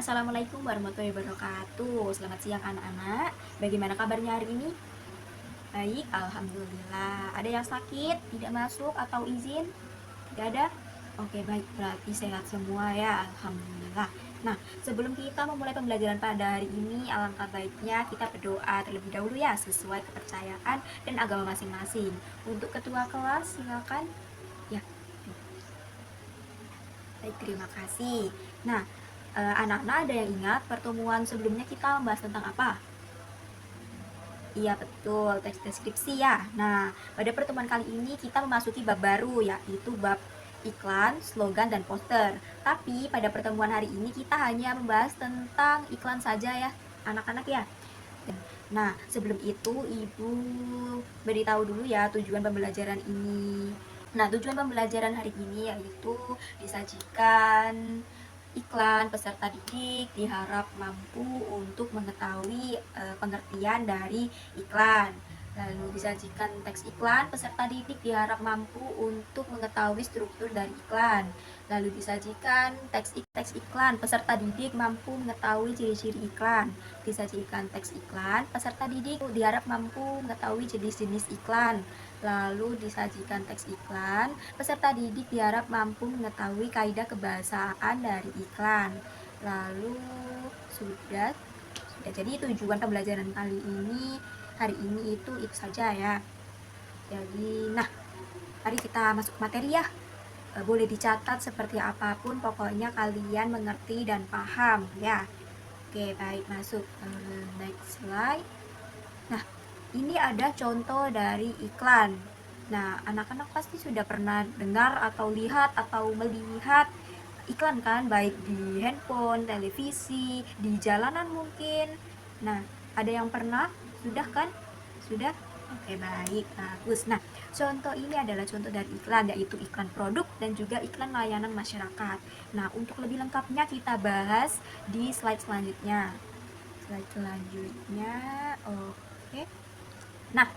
Assalamualaikum warahmatullahi wabarakatuh. Selamat siang anak-anak. Bagaimana kabarnya hari ini? Baik, alhamdulillah. Ada yang sakit, tidak masuk atau izin? Tidak ada? Oke, baik. Berarti sehat semua ya, alhamdulillah. Nah, sebelum kita memulai pembelajaran pada hari ini, alangkah baiknya kita berdoa terlebih dahulu ya, sesuai kepercayaan dan agama masing-masing. Untuk ketua kelas, silakan. Ya, baik, terima kasih. Nah, anak-anak ada yang ingat pertemuan sebelumnya kita membahas tentang apa? Iya betul, teks deskripsi ya. Nah, pada pertemuan kali ini kita memasuki bab baru, yaitu bab iklan, slogan, dan poster. Tapi pada pertemuan hari ini kita hanya membahas tentang iklan saja ya, anak-anak ya. Nah, sebelum itu Ibu beritahu dulu ya tujuan pembelajaran ini. Nah, tujuan pembelajaran hari ini yaitu disajikan iklan peserta didik diharap mampu untuk mengetahui pengertian dari iklan. Lalu disajikan teks iklan, peserta didik diharap mampu untuk mengetahui struktur dari iklan. Lalu disajikan teks iklan, peserta didik mampu mengetahui ciri-ciri iklan. Disajikan teks iklan, peserta didik diharap mampu mengetahui jenis-jenis iklan. Lalu disajikan teks iklan, peserta didik diharap mampu mengetahui kaidah kebahasaan dari iklan. Lalu sudah jadi tujuan pembelajaran kali ini hari ini itu saja ya. Jadi mari kita masuk ke materi ya. Boleh dicatat seperti apapun, pokoknya kalian mengerti dan paham ya. Oke, baik, masuk next slide. Nah, ini ada contoh dari iklan. Nah, anak-anak pasti sudah pernah dengar atau lihat atau melihat iklan kan, baik di handphone, televisi, di jalanan mungkin. Nah, ada yang pernah? Sudah kan? Sudah? Oke, baik, bagus. Nah, contoh ini adalah contoh dari iklan, yaitu iklan produk dan juga iklan layanan masyarakat. Nah, untuk lebih lengkapnya kita bahas di slide selanjutnya. Slide selanjutnya, oke. Nah,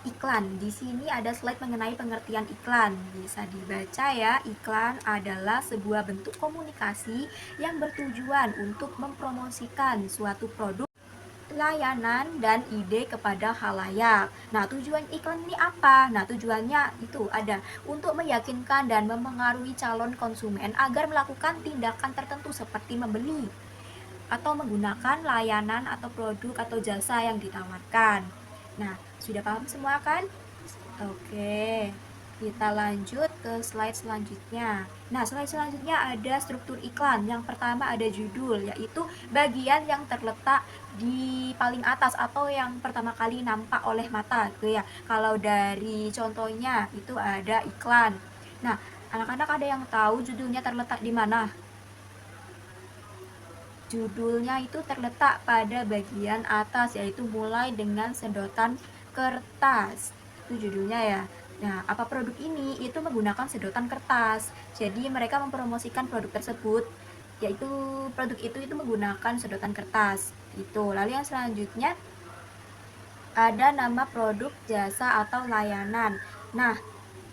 iklan. Di sini ada slide mengenai pengertian iklan. Bisa dibaca ya, iklan adalah sebuah bentuk komunikasi yang bertujuan untuk mempromosikan suatu produk, layanan, dan ide kepada khalayak. Nah, tujuan iklan ini apa? Nah, tujuannya itu ada untuk meyakinkan dan memengaruhi calon konsumen agar melakukan tindakan tertentu seperti membeli atau menggunakan layanan atau produk atau jasa yang ditawarkan. Nah, sudah paham semua kan? Oke, kita lanjut ke slide selanjutnya. Nah, slide selanjutnya ada struktur iklan. Yang pertama ada judul, yaitu bagian yang terletak di paling atas atau yang pertama kali nampak oleh mata gitu ya. Kalau dari contohnya itu ada iklan. Nah, anak-anak ada yang tahu judulnya terletak di mana? Judulnya itu terletak pada bagian atas, yaitu mulai dengan sedotan kertas. Itu judulnya ya. Nah, apa produk ini? Itu menggunakan sedotan kertas. Jadi mereka mempromosikan produk tersebut, yaitu produk itu menggunakan sedotan kertas. Itu. Lalu yang selanjutnya ada nama produk, jasa, atau layanan. Nah,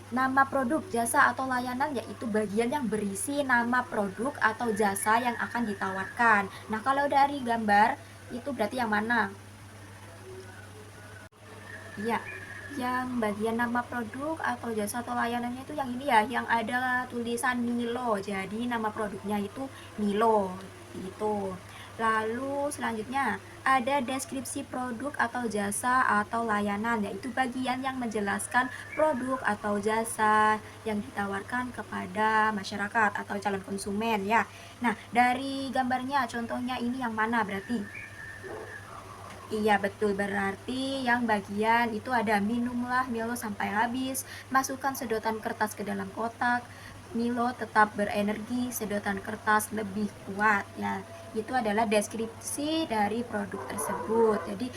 nama produk, jasa, atau layanan yaitu bagian yang berisi nama produk atau jasa yang akan ditawarkan. Nah, kalau dari gambar itu berarti yang mana? Iya, yang bagian nama produk atau jasa atau layanannya itu yang ini ya, yang ada tulisan Milo. Jadi nama produknya itu Milo. Itu. Lalu selanjutnya ada deskripsi produk atau jasa atau layanan, yaitu bagian yang menjelaskan produk atau jasa yang ditawarkan kepada masyarakat atau calon konsumen ya. Nah, dari gambarnya contohnya ini yang mana berarti? Iya betul, berarti yang bagian itu ada minumlah Milo sampai habis, masukkan sedotan kertas ke dalam kotak, Milo tetap berenergi, sedotan kertas lebih kuat ya. Itu adalah deskripsi dari produk tersebut. Jadi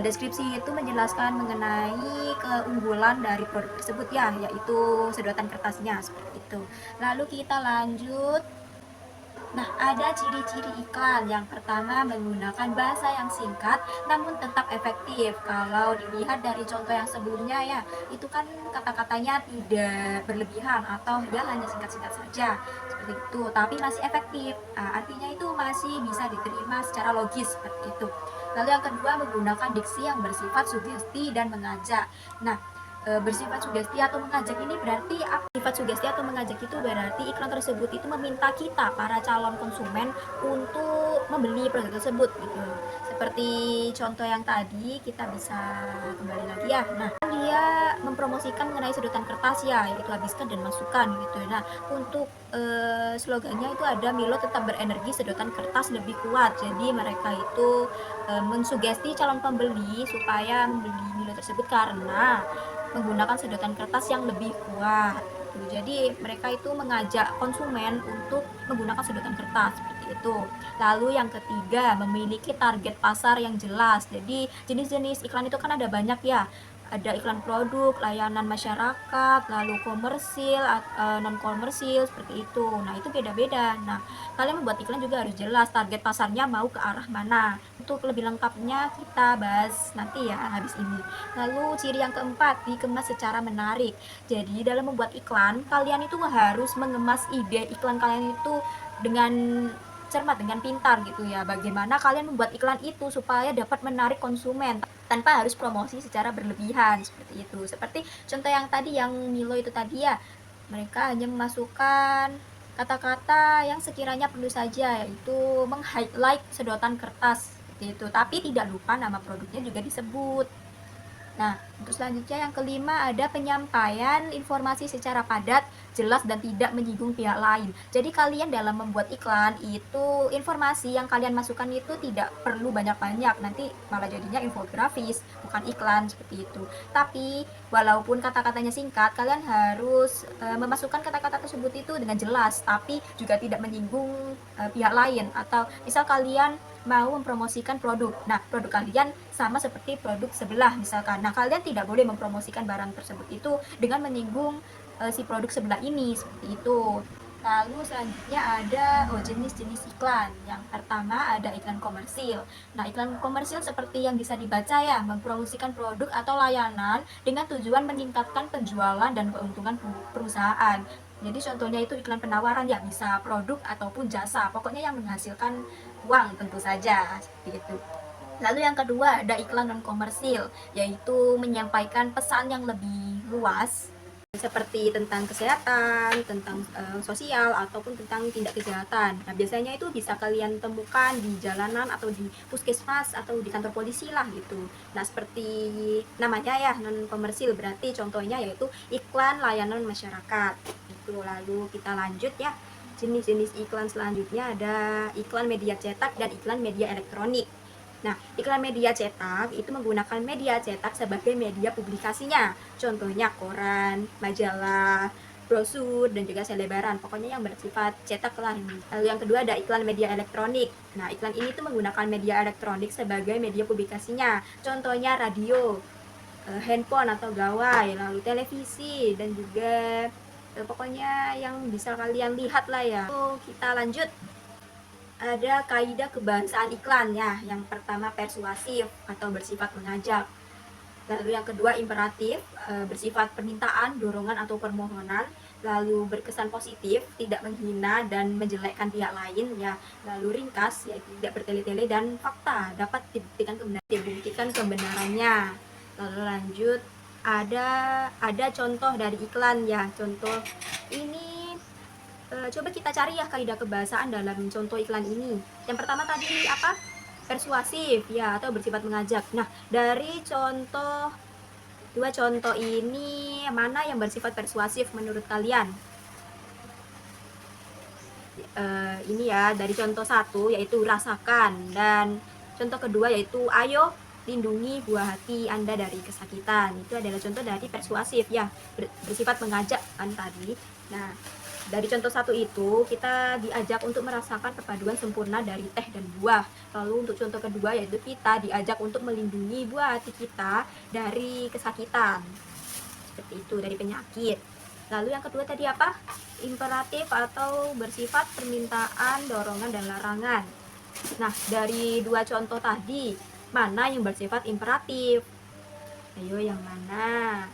deskripsi itu menjelaskan mengenai keunggulan dari produk tersebut ya, yaitu sedotan kertasnya seperti itu. Lalu kita lanjut Nah, ada ciri-ciri iklan. Yang pertama, menggunakan bahasa yang singkat namun tetap efektif. Kalau dilihat dari contoh yang sebelumnya ya, itu kan kata-katanya tidak berlebihan atau ya hanya singkat-singkat saja. Seperti itu, tapi masih efektif. Nah, artinya itu masih bisa diterima secara logis seperti itu. Lalu yang kedua, menggunakan diksi yang bersifat sugesti dan mengajak. Nah, bersifat sugesti atau mengajak ini berarti sifat sugesti atau mengajak itu berarti iklan tersebut itu meminta kita para calon konsumen untuk membeli produk tersebut gitu. Seperti contoh yang tadi kita bisa kembali lagi ya. Nah, dia mempromosikan mengenai sedotan kertas ya, yaitu habiskan dan masukkan gitu. Nah, untuk slogannya itu ada Milo tetap berenergi, sedotan kertas lebih kuat. Jadi mereka itu mensugesti calon pembeli supaya membeli Milo tersebut karena menggunakan sedotan kertas yang lebih kuat. Jadi mereka itu mengajak konsumen untuk menggunakan sedotan kertas seperti itu. Lalu yang ketiga, memiliki target pasar yang jelas. Jadi jenis-jenis iklan itu kan ada banyak ya. Ada iklan produk, layanan masyarakat, lalu komersil, non komersil seperti itu. Nah, itu beda-beda. Nah, kalian membuat iklan juga harus jelas target pasarnya mau ke arah mana. Untuk lebih lengkapnya kita bahas nanti ya habis ini. Lalu ciri yang keempat, dikemas secara menarik. Jadi dalam membuat iklan, kalian itu harus mengemas ide iklan kalian itu dengan cermat, dengan pintar gitu ya. Bagaimana kalian membuat iklan itu supaya dapat menarik konsumen tanpa harus promosi secara berlebihan seperti itu. Seperti contoh yang tadi yang Milo itu tadi ya, mereka hanya memasukkan kata-kata yang sekiranya perlu saja, yaitu meng-highlight sedotan kertas seperti itu, tapi tidak lupa nama produknya juga disebut. Nah, untuk selanjutnya yang kelima ada penyampaian informasi secara padat, jelas dan tidak menyinggung pihak lain. Jadi kalian dalam membuat iklan itu informasi yang kalian masukkan itu tidak perlu banyak-banyak, nanti malah jadinya infografis, bukan iklan seperti itu. Tapi walaupun kata-katanya singkat, kalian harus memasukkan kata-kata tersebut itu dengan jelas, tapi juga tidak menyinggung pihak lain. Atau misal kalian mau mempromosikan produk. Nah, produk kalian sama seperti produk sebelah misalkan. Nah, kalian tidak boleh mempromosikan barang tersebut itu dengan menyinggung si produk sebelah ini seperti itu. Lalu selanjutnya ada jenis-jenis iklan. Yang pertama ada iklan komersil. Nah, iklan komersil seperti yang bisa dibaca ya, mempromosikan produk atau layanan dengan tujuan meningkatkan penjualan dan keuntungan perusahaan. Jadi contohnya itu iklan penawaran ya, bisa produk ataupun jasa. Pokoknya yang menghasilkan uang tentu saja seperti itu. Lalu yang kedua ada iklan non komersil, yaitu menyampaikan pesan yang lebih luas seperti tentang kesehatan, tentang sosial ataupun tentang tindak kejahatan. Nah, biasanya itu bisa kalian temukan di jalanan atau di puskesmas atau di kantor polisi lah gitu. Nah, seperti namanya ya non komersil, berarti contohnya yaitu iklan layanan masyarakat. Itu lalu kita lanjut ya. Jenis-jenis iklan selanjutnya ada iklan media cetak dan iklan media elektronik. Nah, iklan media cetak itu menggunakan media cetak sebagai media publikasinya. Contohnya koran, majalah, brosur, dan juga selebaran. Pokoknya yang bersifat cetak lah ini. Lalu yang kedua ada iklan media elektronik. Nah, iklan ini tuh menggunakan media elektronik sebagai media publikasinya. Contohnya radio, handphone atau gawai, lalu televisi, dan juga pokoknya yang bisa kalian lihat lah ya. Kita lanjut. Ada kaidah kebahasaan iklan ya. Yang pertama persuasif atau bersifat mengajak. Lalu yang kedua imperatif, bersifat permintaan, dorongan atau permohonan. Lalu berkesan positif, tidak menghina dan menjelekkan pihak lain ya. Lalu ringkas, yaitu tidak bertele-tele, dan fakta, dapat dibuktikan kebenarannya. Lalu lanjut, ada contoh dari iklan ya. Contoh ini coba kita cari ya kaidah kebahasaan dalam contoh iklan ini. Yang pertama tadi apa? Persuasif ya, atau bersifat mengajak. Nah, dari dua contoh ini mana yang bersifat persuasif menurut kalian? Ini ya, dari contoh satu yaitu rasakan, dan contoh kedua yaitu ayo lindungi buah hati Anda dari kesakitan. Itu adalah contoh dari persuasif ya, bersifat mengajak kan tadi. Nah, dari contoh satu itu kita diajak untuk merasakan perpaduan sempurna dari teh dan buah. Lalu untuk contoh kedua yaitu kita diajak untuk melindungi buah hati kita dari kesakitan. Seperti itu, dari penyakit. Lalu yang kedua tadi apa? Imperatif atau bersifat permintaan, dorongan, dan larangan. Nah, dari dua contoh tadi, mana yang bersifat imperatif? Ayo, yang mana?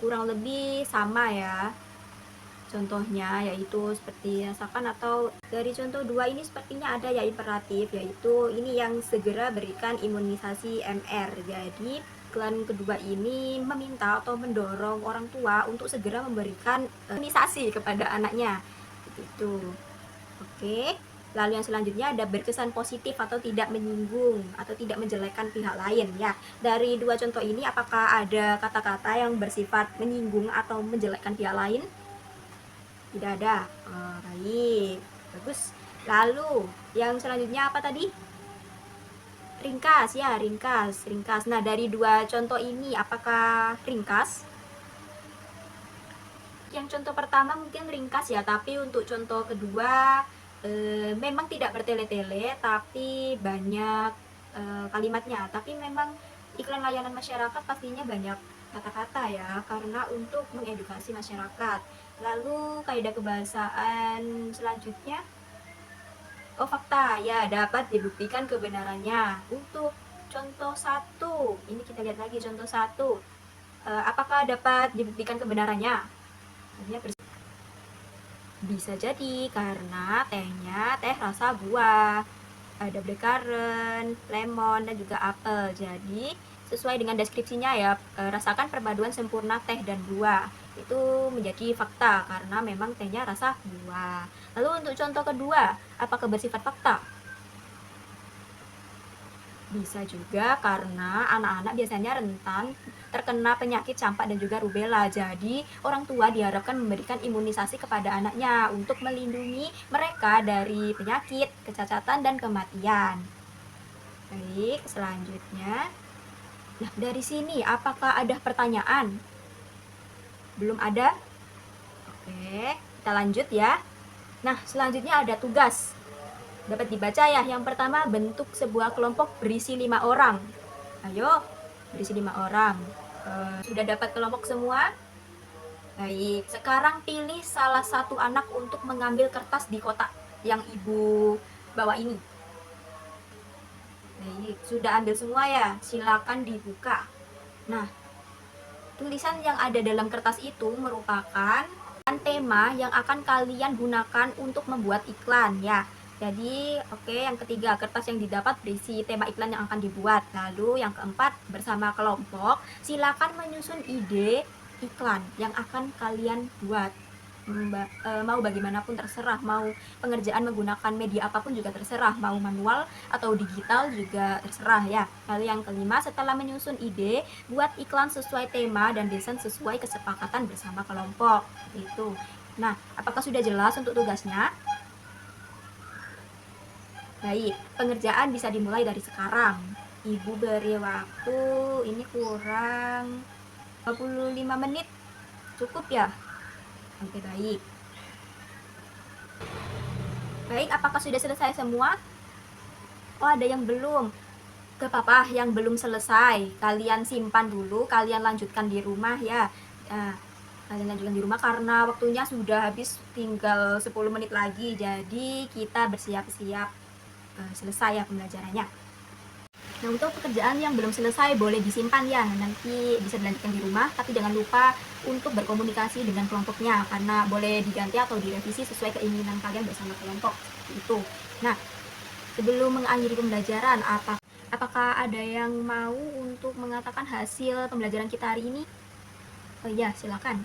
Kurang lebih sama ya. Contohnya yaitu seperti rasakan, atau dari contoh dua ini sepertinya ada ya imperatif, yaitu ini yang segera berikan imunisasi MR. Jadi iklan kedua ini meminta atau mendorong orang tua untuk segera memberikan imunisasi kepada anaknya. Itu. Oke. Lalu yang selanjutnya ada berkesan positif atau tidak menyinggung atau tidak menjelekkan pihak lain ya. Dari dua contoh ini apakah ada kata-kata yang bersifat menyinggung atau menjelekkan pihak lain? Tidak ada. Oh, baik. Bagus. Lalu yang selanjutnya apa tadi? Ringkas ya, ringkas. Nah, dari dua contoh ini apakah ringkas? Yang contoh pertama mungkin ringkas ya, tapi untuk contoh kedua memang tidak bertele-tele, tapi banyak kalimatnya. Tapi memang iklan layanan masyarakat pastinya banyak kata-kata ya, karena untuk mengedukasi masyarakat. Lalu kaidah kebahasaan selanjutnya, oh fakta ya, dapat dibuktikan kebenarannya. Untuk contoh satu, ini kita lihat lagi contoh satu. Apakah dapat dibuktikan kebenarannya? Bisa jadi karena tehnya teh rasa buah, ada blackcurrant, lemon, dan juga apel. Jadi sesuai dengan deskripsinya ya, rasakan perpaduan sempurna teh dan buah. Itu menjadi fakta karena memang tehnya rasa buah. Lalu untuk contoh kedua, apakah bersifat fakta? Bisa juga karena anak-anak biasanya rentan terkena penyakit campak dan juga rubella. Jadi, orang tua diharapkan memberikan imunisasi kepada anaknya untuk melindungi mereka dari penyakit, kecacatan, dan kematian. Baik, selanjutnya. Nah, dari sini apakah ada pertanyaan? Belum ada? Oke, kita lanjut ya. Nah, selanjutnya ada tugas. Dapat dibaca ya. Yang pertama, bentuk sebuah kelompok berisi 5 orang. Ayo, berisi 5 orang. Sudah dapat kelompok semua? Baik, sekarang pilih salah satu anak untuk mengambil kertas di kotak yang ibu bawa ini. Baik, sudah ambil semua ya? Silakan dibuka. Nah, tulisan yang ada dalam kertas itu merupakan tema yang akan kalian gunakan untuk membuat iklan ya. Jadi, oke, yang ketiga, kertas yang didapat berisi tema iklan yang akan dibuat. Lalu yang keempat, bersama kelompok, silakan menyusun ide iklan yang akan kalian buat. Mau bagaimanapun terserah, mau pengerjaan menggunakan media apapun juga terserah, mau manual atau digital juga terserah ya. Lalu yang kelima, setelah menyusun ide, buat iklan sesuai tema dan desain sesuai kesepakatan bersama kelompok. Itu. Nah, apakah sudah jelas untuk tugasnya? Baik, pengerjaan bisa dimulai dari sekarang. Ibu beri waktu ini kurang 25 menit. Cukup ya? Oke, baik. Baik, apakah sudah selesai semua? Oh, ada yang belum. Ke papa yang belum selesai, kalian simpan dulu, kalian lanjutkan di rumah ya. Nah, kalian lanjutkan di rumah karena waktunya sudah habis, tinggal 10 menit lagi. Jadi kita bersiap-siap selesai ya pembelajarannya. Nah, untuk pekerjaan yang belum selesai boleh disimpan ya, nanti bisa dilanjutkan di rumah, tapi jangan lupa untuk berkomunikasi dengan kelompoknya, karena boleh diganti atau direvisi sesuai keinginan kalian bersama kelompok. Itu. Nah, sebelum mengakhiri pembelajaran, apakah ada yang mau untuk mengatakan hasil pembelajaran kita hari ini? Oh iya, silakan.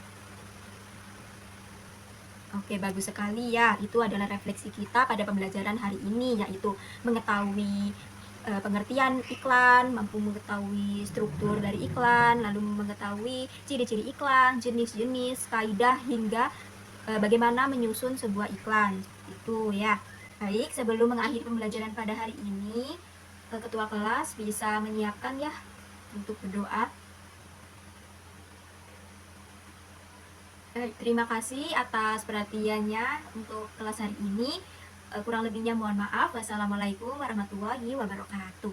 Oke, bagus sekali ya. Itu adalah refleksi kita pada pembelajaran hari ini, yaitu mengetahui pengertian iklan, mampu mengetahui struktur dari iklan, lalu mengetahui ciri-ciri iklan, jenis-jenis, kaidah, hingga bagaimana menyusun sebuah iklan. Itu ya. Baik, sebelum mengakhiri pembelajaran pada hari ini, ketua kelas bisa menyiapkan ya untuk berdoa. Terima kasih atas perhatiannya untuk kelas hari ini. Kurang lebihnya mohon maaf. Wassalamualaikum warahmatullahi wabarakatuh.